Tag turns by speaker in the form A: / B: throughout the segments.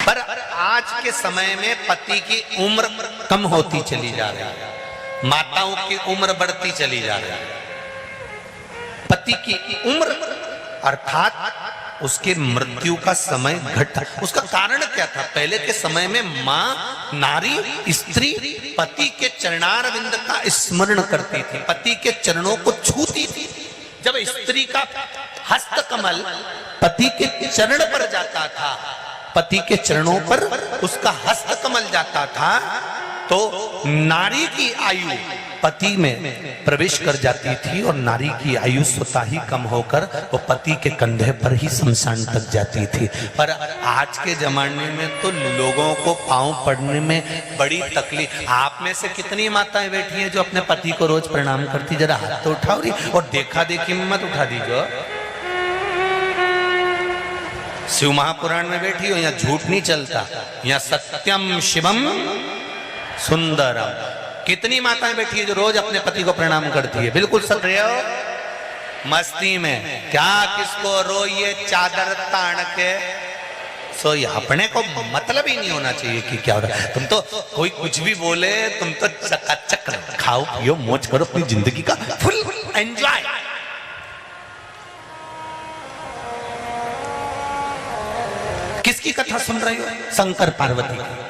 A: पर आज के समय में पति की उम्र कम होती चली जा रही है, माताओं की उम्र बढ़ती चली जा रही है। पति की उम्र अर्थात उसके मृत्यु का समय घटा। उसका कारण क्या था? पहले के समय में माँ, नारी, स्त्री पति के चरणारविंद का स्मरण करती थी, पति के चरणों को छूती थी। जब स्त्री का हस्त कमल पति के चरण पर जाता था, पति के चरणों पर उसका हस्त कमल जाता था, तो नारी की आयु पति में प्रवेश कर जाती थी और नारी की आयु स्वतः ही कम होकर वो पति के कंधे पर ही शमशान तक जाती थी। पर आज के जमाने में तो लोगों को पांव पड़ने में बड़ी तकलीफ। आप में से कितनी माताएं बैठी हैं जो अपने पति को रोज प्रणाम करती? जरा हाथ तो उठाओ रही, और देखा देखी में मत उठा दीजिए। शिव महापुराण में बैठी हो, यहाँ झूठ नहीं चलता, यहाँ सत्यम शिवम सुंदरम। कितनी माताएं बैठी है जो रोज अपने पति को प्रणाम करती है? बिल्कुल सब रहे हो मस्ती में। क्या किसको रोइए चादर तान के सोइए, अपने को मतलब ही नहीं होना चाहिए कि क्या हो रहा है। तुम तो कोई कुछ भी बोले, तुम तो चकाचक खाओ पियो मौज करो, अपनी जिंदगी का फुल एंजॉय। किसकी कथा सुन रही हो? शंकर पार्वती की।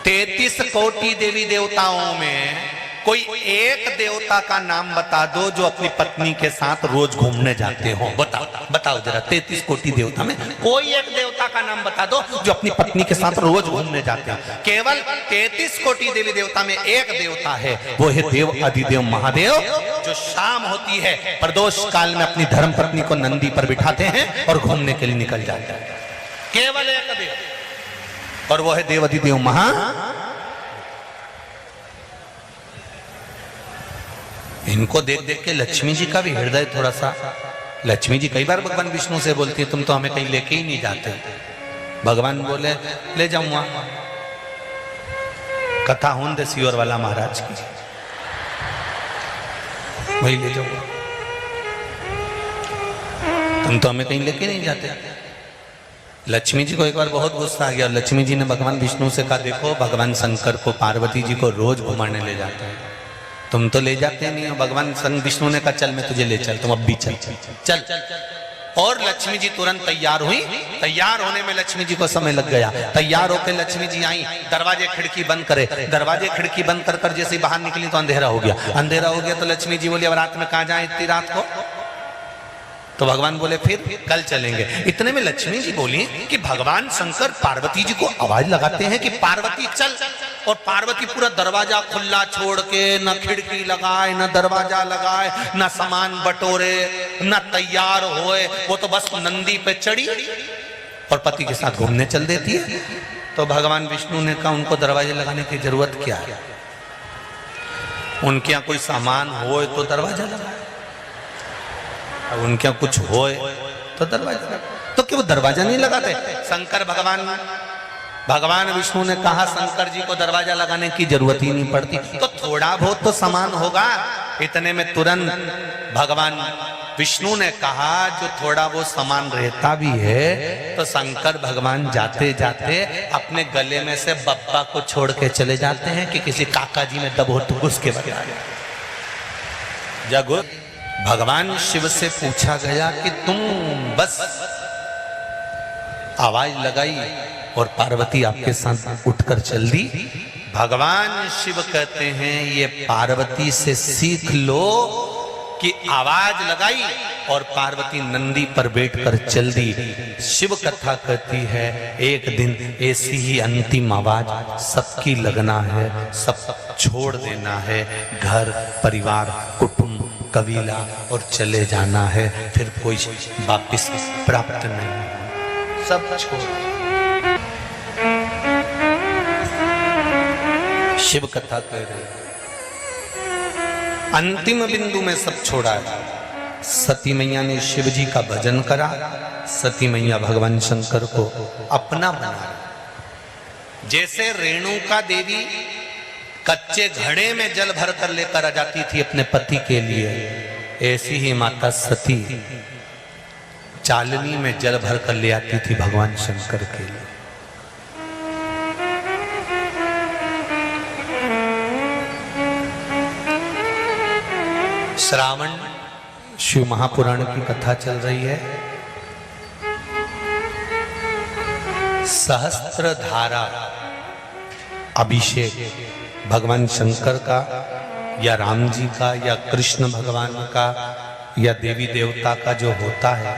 A: 33 कोटि देवी देवताओं में कोई एक देवता का नाम बता दो जो अपनी पत्नी के साथ रोज घूमने जाते हो। बताओ बताओ जरा, 33 कोटि देवता में कोई एक देवता का नाम बता दो जो अपनी पत्नी के साथ रोज घूमने जाते हैं। केवल 33 कोटि देवी देवता में एक देवता है, वो है देव अधिदेव महादेव, जो शाम होती है प्रदोष काल में अपनी धर्म पत्नी को नंदी पर बिठाते हैं और घूमने के लिए निकल जाते हैं। केवल एक देव, और वो है देव अधिदेव महा। इनको देख देख के लक्ष्मी जी का भी हृदय थोड़ा सा, लक्ष्मी जी कई बार भगवान विष्णु से बोलती है तुम तो हमें कहीं लेके ही नहीं जाते। भगवान बोले ले जाऊंगा, कथा होन दे सियोर वाला महाराज की, वही ले जाऊंगा, तुम तो हमें कहीं लेके नहीं जाते। लक्ष्मी जी को एक बार बहुत गुस्सा आ गया। लक्ष्मी जी ने भगवान विष्णु से कहा देखो भगवान शंकर को, पार्वती जी को रोज घुमाने ले जाते हैं, तुम तो ले जाते नहीं हो। भगवान विष्णु ने कहा चल मैं तुझे ले चल, तुम अब भी चल चल चल। और लक्ष्मी जी तुरंत तैयार हुई। तैयार होने में लक्ष्मी जी को समय लग गया। तैयार होकर लक्ष्मी जी आई, दरवाजे खिड़की बंद करे, दरवाजे खिड़की बंद कर कर जैसे बाहर निकली तो अंधेरा हो गया। अंधेरा हो गया तो लक्ष्मी जी बोली अब रात में कहाँ जाए इतनी रात को? तो भगवान बोले फिर कल चलेंगे। इतने में लक्ष्मी जी बोली कि भगवान शंकर पार्वती जी को आवाज लगाते हैं कि पार्वती चल, और पार्वती पूरा दरवाजा खुला छोड़ के न खिड़की लगाए, न दरवाजा लगाए, न सामान बटोरे, न तैयार होए, वो तो बस नंदी पे चढ़ी और पति के साथ घूमने चल देती है। तो भगवान विष्णु ने कहा उनको दरवाजे लगाने की जरूरत क्या है? उनके यहाँ कोई सामान होए तो दरवाजा लगाए, अब उनके यहाँ कुछ होए तो दरवाजा, तो क्यों दरवाजा नहीं लगाते? शंकर भगवान विष्णु ने कहा शंकर जी को दरवाजा लगाने की जरूरत ही नहीं पड़ती, तो थोड़ा बहुत तो सामान होगा। इतने में तुरंत भगवान विष्णु ने कहा जो थोड़ा वो सामान रहता भी है तो शंकर भगवान जाते जाते अपने गले में से बप्पा को छोड़ के चले जाते हैं कि किसी काका जी में दबो तो उसके बता जगो। भगवान शिव से पूछा गया कि तुम बस आवाज लगाई और पार्वती आपके साथ उठकर चल दी। भगवान शिव कहते हैं ये पार्वती से सीख लो कि आवाज लगाई और पार्वती नंदी पर बैठकर चल दी। शिव कथा कहती है एक दिन ऐसी ही अंतिम आवाज सबकी लगना है, सब छोड़ देना है, घर परिवार कुटुंब कबीला और चले जाना है, फिर कोई वापिस प्राप्त नहीं, सब छोड़। शिव कथा कह रहे अंतिम बिंदु में सब छोड़ा है। सती मैया ने शिव जी का भजन करा, सती मैया भगवान शंकर को अपना बना। जैसे रेणुका देवी कच्चे घड़े में जल भर कर लेकर आ जाती थी अपने पति के लिए, ऐसी ही माता सती चालनी में जल भर कर ले आती थी भगवान शंकर के लिए। श्रावण शिव महापुराण की कथा चल रही है। सहस्त्र धारा अभिषेक भगवान शंकर का या राम जी का या कृष्ण भगवान का या देवी देवता का जो होता है,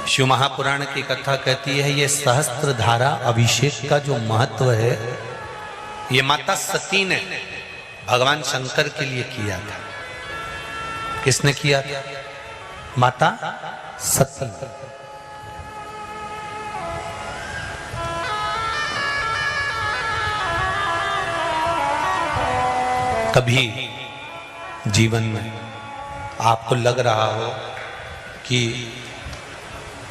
A: शिव महापुराण की कथा कहती है ये सहस्त्र धारा अभिषेक का जो महत्व है, ये माता सती ने भगवान शंकर के लिए किया था। किसने किया था? माता सती। कभी जीवन में आपको लग रहा हो कि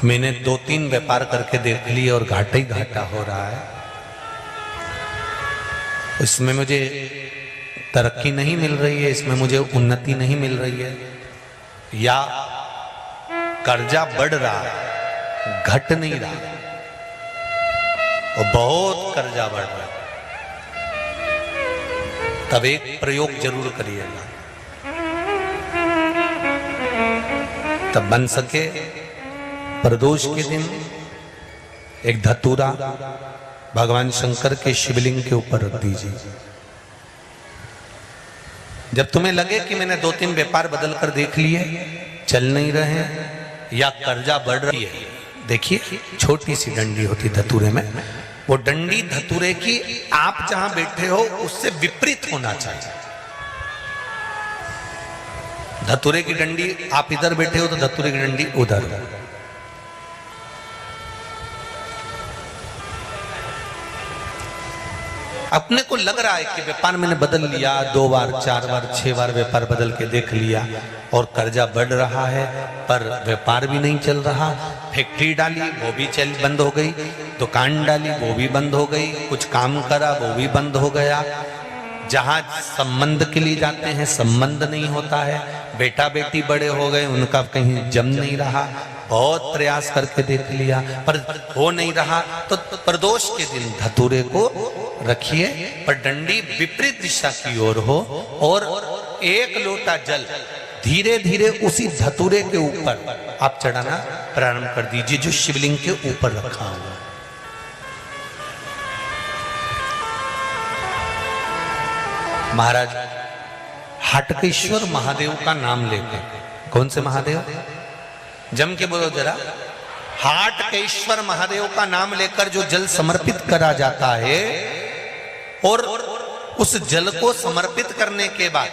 A: मैंने 2-3 व्यापार करके देख लिए और घाटा ही घाटा हो रहा है, इसमें मुझे तरक्की नहीं मिल रही है, इसमें मुझे उन्नति नहीं मिल रही है, या कर्जा बढ़ रहा है, घट नहीं रहा और बहुत कर्जा बढ़ रहा है, तब एक प्रयोग जरूर करिएगा। तब बन सके प्रदोष के दिन एक धतूरा भगवान शंकर के शिवलिंग के ऊपर रख दीजिए। जब तुम्हें लगे कि मैंने 2-3 व्यापार बदल कर देख लिए, चल नहीं रहे या कर्जा बढ़ रही है, देखिए छोटी सी डंडी होती धतूरे में, वो डंडी धतूरे की आप जहां बैठे हो उससे विपरीत होना चाहिए। धतूरे की डंडी आप इधर बैठे हो तो धतूरे की डंडी उधर। अपने को लग रहा है कि व्यापार मैंने बदल लिया, 2 बार 4 बार 6 बार व्यापार बदल के देख लिया और कर्जा बढ़ रहा है, पर व्यापार भी नहीं चल रहा। फैक्ट्री डाली वो भी बंद हो गई, दुकान डाली वो भी बंद हो गई, कुछ काम करा वो भी बंद हो गया, जहां संबंध के लिए जाते हैं संबंध नहीं होता है, बेटा बेटी बड़े हो गए उनका कहीं जम नहीं रहा, बहुत प्रयास करके देख लिया पर हो नहीं रहा। तो प्रदोष के दिन धतूरे को रखिए, पर डंडी विपरीत दिशा की ओर हो और 1 लोटा जल धीरे धीरे उसी धतूरे के ऊपर आप चढ़ाना प्रारंभ कर दीजिए जो शिवलिंग के ऊपर रखा हुआ। महाराज हाटकेश्वर महादेव का नाम लेके, कौन से महादेव? जम के बोलो जरा। हाटकेश्वर महादेव का नाम लेकर जो जल समर्पित करा जाता है और उस जल को समर्पित करने के बाद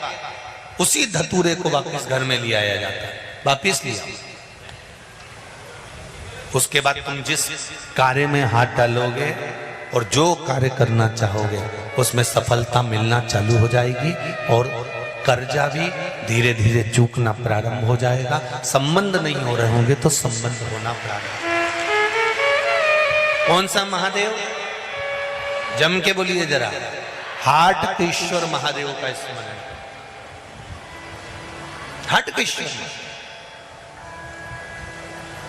A: उसी धतूरे को वापस घर में ले आया जाता है, वापस लिया। उसके बाद तुम जिस कार्य में हाथ डालोगे और जो कार्य करना चाहोगे उसमें सफलता मिलना चालू हो जाएगी और कर्जा भी धीरे धीरे चूकना प्रारंभ हो जाएगा। संबंध नहीं हो रहे होंगे तो संबंध होना प्रारंभ। कौन सा महादेव? जम के बोलिए जरा। हाटकेश्वर महादेव का स्मरण। हाटकेश्वर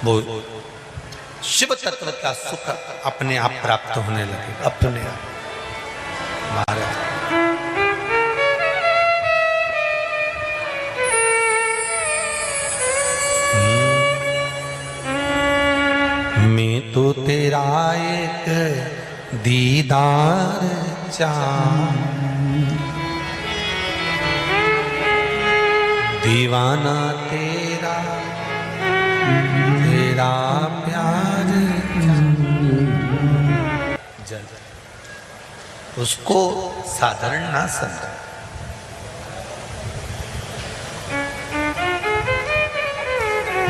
A: वो शिव तत्व का सुख अपने आप प्राप्त होने लगे, अपने आप। महाराज मैं तो तेरा एक दीदार दीवाना तेरा तेरा प्यार जल उसको साधारण ना समझो।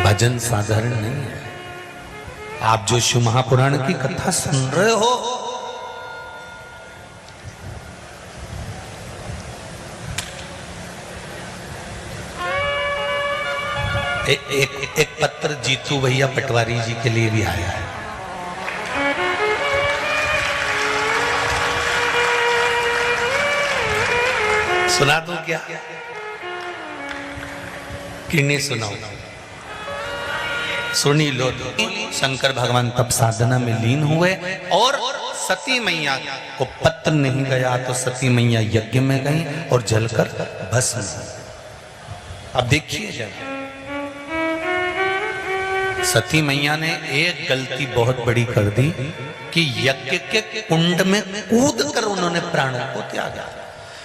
A: भजन साधारण नहीं है। आप जो शिव महापुराण की कथा सुन रहे हो, एक पत्र जीतू भैया पटवारी जी के लिए भी आया है। सुना दूं क्या कि नहीं सुनाऊं? सुनी लो। शंकर भगवान तब साधना में लीन हुए और सती मैया को पत्र नहीं गया तो सती मैया यज्ञ में गई और जलकर भस्म। अब देखिए जब सती मैया ने एक गलती बहुत बड़ी कर दी कि यज्ञ के कुंड में कूद कर उन्होंने प्राणों को त्यागा।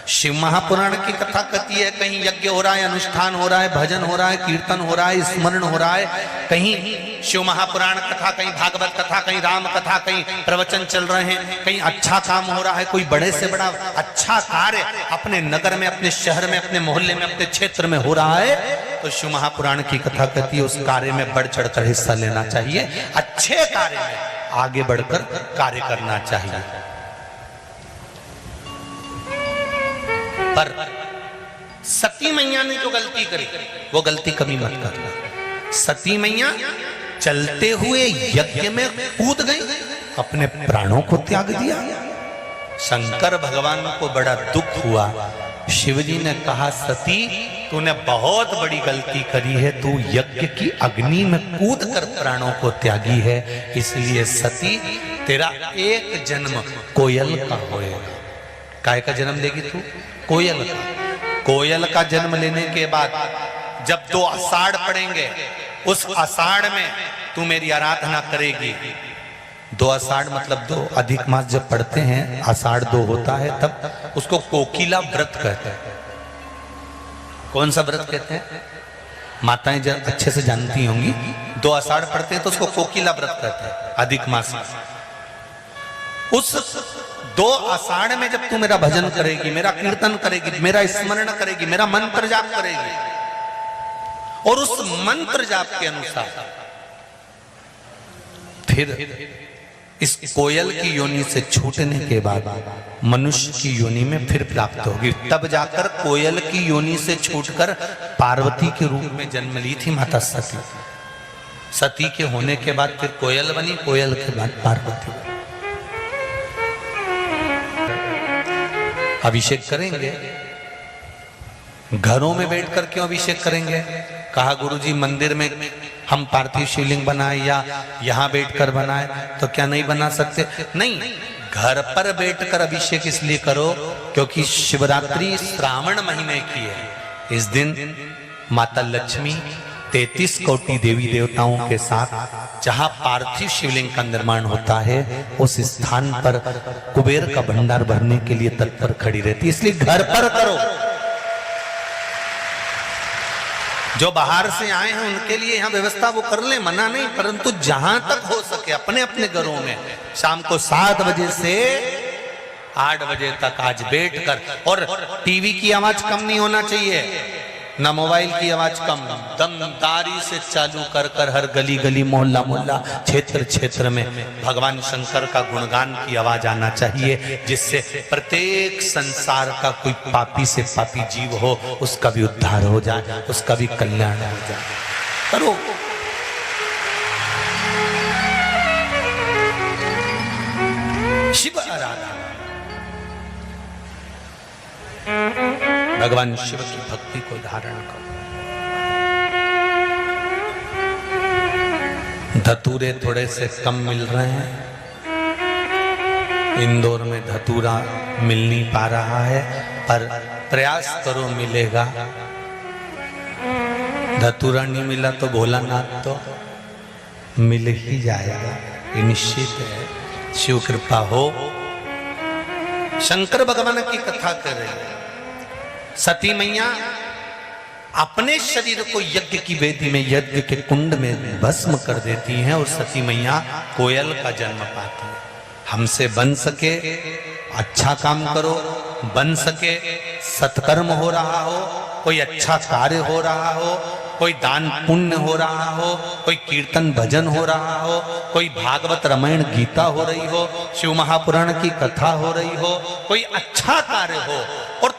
A: शिव महापुराण की कथा कहती है कहीं यज्ञ हो रहा है, अनुष्ठान हो रहा है, भजन हो रहा है, कीर्तन हो रहा है, स्मरण हो रहा है, कहीं शिव महापुराण कथा, कहीं भागवत कथा, कहीं राम कथा, कहीं प्रवचन चल रहे हैं, कहीं अच्छा काम हो रहा है, कोई बड़े से बड़ा अच्छा कार्य अपने नगर में, अपने शहर में, अपने मोहल्ले में, अपने क्षेत्र में हो रहा है, तो शिव महापुराण की कथा कहती है उस कार्य में बढ़ चढ़कर हिस्सा लेना चाहिए, अच्छे कार्य में आगे बढ़कर कार्य करना चाहिए। पर सती मैया ने जो गलती करी वो गलती कभी मत करना। सती मैया चलते हुए यज्ञ में कूद गई, अपने प्राणों को त्याग दिया। शंकर भगवान को बड़ा दुख हुआ। शिवजी ने कहा सती तूने बहुत बड़ी गलती करी है, तू यज्ञ की अग्नि में कूद कर प्राणों को त्यागी है, इसलिए सती तेरा एक जन्म कोयल का होएगा। काय का जन्म लेगी तू? कोयल का। कोयल का जन्म लेने के बाद जब 2 आषाढ़ पड़ेंगे, उस आषाढ़ में तू मेरी आराधना करेगी। 2 आषाढ़ मतलब 2 अधिक मास जब पढ़ते हैं, आषाढ़ 2 होता है, तब उसको कोकिला व्रत कहते हैं। कौन सा व्रत कहते हैं? माताएं जब अच्छे से जानती होंगी। 2 आषाढ़ पढ़ते हैं तो उसको कोकिला व्रत कहते हैं, अधिक मास। उस 2 आषाढ़ में जब तू मेरा भजन करेगी, मेरा कीर्तन करेगी, मेरा स्मरण करेगी, मेरा मंत्र जाप करेगी, और उस मंत्र जाप के अनुसार फिर इस कोयल की योनि से छूटने के बाद मनुष्य की योनि में फिर प्राप्त होगी, तब जाकर कोयल की योनि से छूटकर पार्वती के रूप में जन्म ली थी माता सती। सती के होने के बाद फिर कोयल बनी, कोयल के बाद पार्वती बनी। अभिषेक करेंगे, घरों में बैठकर क्यों अभिषेक करेंगे? कहा गुरुजी मंदिर में हम पार्थिव शिवलिंग बनाए या यहाँ बैठकर बनाए, तो क्या नहीं बना सकते? नहीं, घर पर बैठकर अभिषेक इसलिए करो क्योंकि शिवरात्रि श्रावण महीने की है। इस दिन माता लक्ष्मी 33 कोटि देवी देवताओं के साथ जहां पार्थिव शिवलिंग का निर्माण होता है, उस स्थान पर कुबेर का भंडार भरने के लिए तत्पर खड़ी रहती, इसलिए घर पर करो। जो बाहर से आए हैं उनके लिए यहाँ व्यवस्था वो कर ले, मना नहीं, परंतु जहां तक हो सके अपने अपने घरों में शाम को 7 बजे से 8 बजे तक आज बैठकर, और टीवी की आवाज कम नहीं होना चाहिए, ना मोबाइल की आवाज कम, दमदारी से चालू कर कर हर गली गली, मोहल्ला मोहल्ला, क्षेत्र क्षेत्र में भगवान शंकर का गुणगान की आवाज आना चाहिए, जिससे प्रत्येक संसार का कोई पापी से पापी जीव हो उसका भी उद्धार हो जाए, उसका भी कल्याण हो जाए। करो। शिव आराधना, भगवान शिव की भक्ति को धारण करो। धतूरे थोड़े से कम मिल रहे हैं, इंदौर में धतूरा मिल नहीं पा रहा है, पर प्रयास करो मिलेगा। धतूरा नहीं मिला तो भोलानाथ तो मिल ही जाएगा, ये निश्चित है। शिव कृपा हो। शंकर भगवान की कथा कर रहे हैं। सती मैया अपने शरीर को यज्ञ की वेदी में, यज्ञ के कुंड में भस्म कर देती हैं, और सती मैया कोयल का जन्म पाती है। हमसे बन सके अच्छा काम करो, बन सके सत्कर्म हो रहा हो, कोई अच्छा कार्य हो रहा हो, कोई दान पुण्य हो रहा हो, कोई कीर्तन भजन हो रहा हो, कोई भागवत रामायण गीता हो रही हो, शिव महापुराण की कथा हो रही हो, कोई अच्छा कार्य हो, और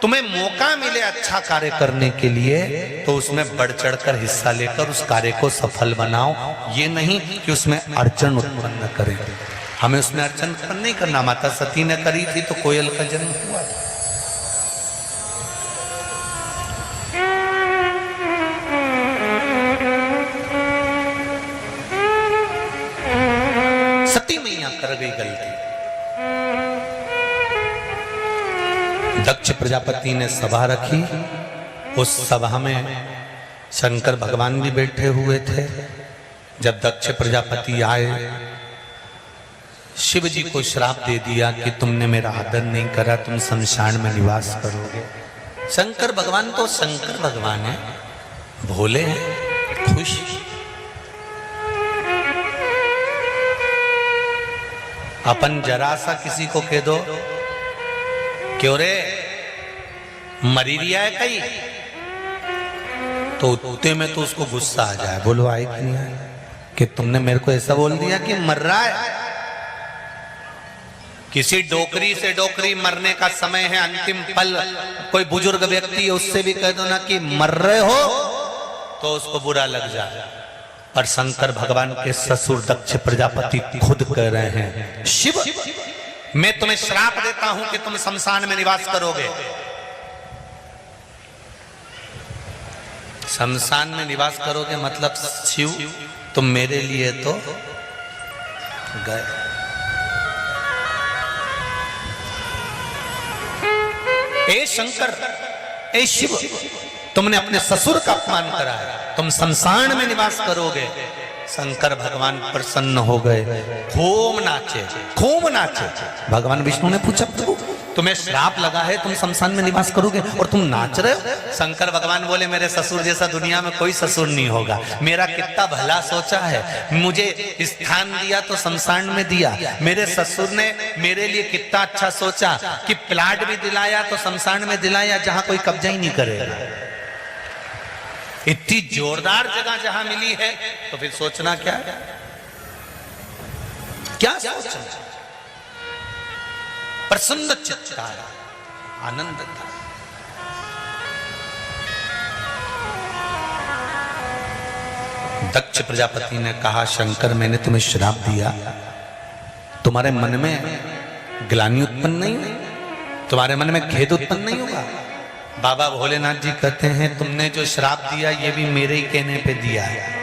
A: तुम्हें मौका मिले अच्छा कार्य करने के लिए, तो उसमें बढ़ चढ़कर हिस्सा लेकर उस कार्य को सफल बनाओ। ये नहीं कि उसमें अड़चन उत्पन्न करें। हमें उसमें अड़चन नहीं करना। माता सती ने करी थी तो कोयल का जन्म हुआ। यहां कर गई गलती। दक्ष प्रजापति ने सभा रखी। उस सभा में शंकर भगवान भी बैठे हुए थे। जब दक्ष प्रजापति आए, शिव जी को श्राप दे दिया कि तुमने मेरा आदर नहीं करा, तुम शमशान में निवास करोगे। शंकर भगवान तो शंकर भगवान है, भोले हैं, खुश। अपन जरा सा किसी को कह दो, क्यों रे मरी रिया है कहीं, तो उतने में तो उसको गुस्सा आ जाए। बोलो आए कि नहीं आए कि तुमने मेरे को ऐसा बोल दिया कि मर रहा है। किसी डोकरी से डोकरी मरने का समय है, अंतिम पल, कोई बुजुर्ग व्यक्ति है उससे भी कह दो ना कि मर रहे हो, तो उसको बुरा लग जाए। पर शंकर भगवान के ससुर दक्ष प्रजापति खुद कह रहे हैं, शिव मैं तुम्हें श्राप देता हूं कि तुम शमशान में निवास करोगे। शमशान में निवास करोगे मतलब शिव तुम मेरे लिए तो गए। ए शंकर, ए शिव, तुमने अपने ससुर का अपमान करा है, तुम शमशान में निवास करोगे। शंकर भगवान प्रसन्न हो गए, खूब नाचे, खूब नाचे। भगवान विष्णु ने पूछा, प्रभु तुम्हें श्राप लगा है, तुम शमशान में निवास करोगे और तुम नाच रहे हो? शंकर भगवान बोले, मेरे ससुर जैसा दुनिया में कोई ससुर नहीं होगा। मेरा कितना भला सोचा है, मुझे स्थान दिया तो शमशान में दिया। मेरे ससुर ने मेरे लिए कितना अच्छा सोचा कि प्लाट भी दिलाया तो शमशान में दिलाया, जहां कोई कब्जा ही नहीं करेगा। इतनी जोरदार जगह जहां मिली है, तो फिर सोचना क्या है, क्या सोचना। प्रसन्न चित्त था, आनंद था। दक्ष प्रजापति ने कहा, शंकर मैंने तुम्हें श्राप दिया, तुम्हारे मन में ग्लानि उत्पन्न नहीं हुई, तुम्हारे मन में खेद उत्पन्न नहीं हुआ? बाबा भोलेनाथ जी कहते हैं, तुमने जो श्राप दिया ये भी मेरे ही कहने पे दिया है।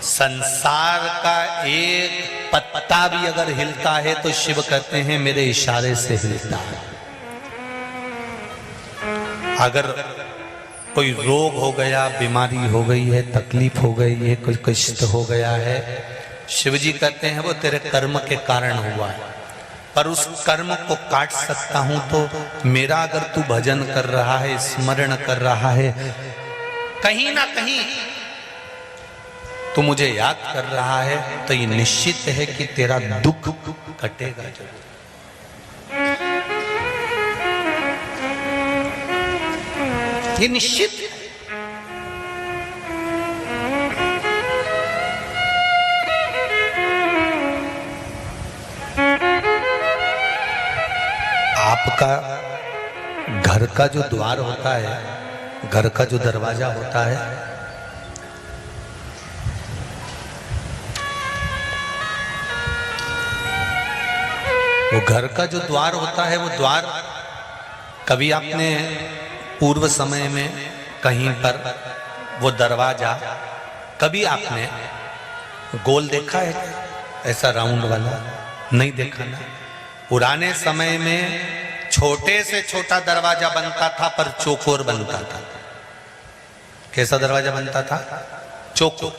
A: संसार का एक पत्ता भी अगर हिलता है तो शिव कहते हैं मेरे इशारे से हिलता है। अगर कोई रोग हो गया, बीमारी हो गई है, तकलीफ हो गई है, कोई कष्ट हो गया है, शिव जी कहते हैं वो तेरे कर्म के कारण हुआ है, पर उस कर्म को काट सकता हूं तो मेरा अगर तू भजन कर रहा है, स्मरण कर रहा है, कहीं ना कहीं तू मुझे याद कर रहा है, तो ये निश्चित है कि तेरा दुख कटेगा जरूर। ये निश्चित है। आपका घर का जो द्वार होता है, घर का जो दरवाजा होता है, वो घर का जो द्वार होता है, वो द्वार कभी आपने पूर्व समय में कहीं पर वो दरवाजा कभी आपने गोल देखा है, ऐसा राउंड वाला? नहीं देखा ना। पुराने समय में छोटे से छोटा दरवाजा बनता था पर चौकोर बनता था। कैसा दरवाजा बनता था? चौकोर।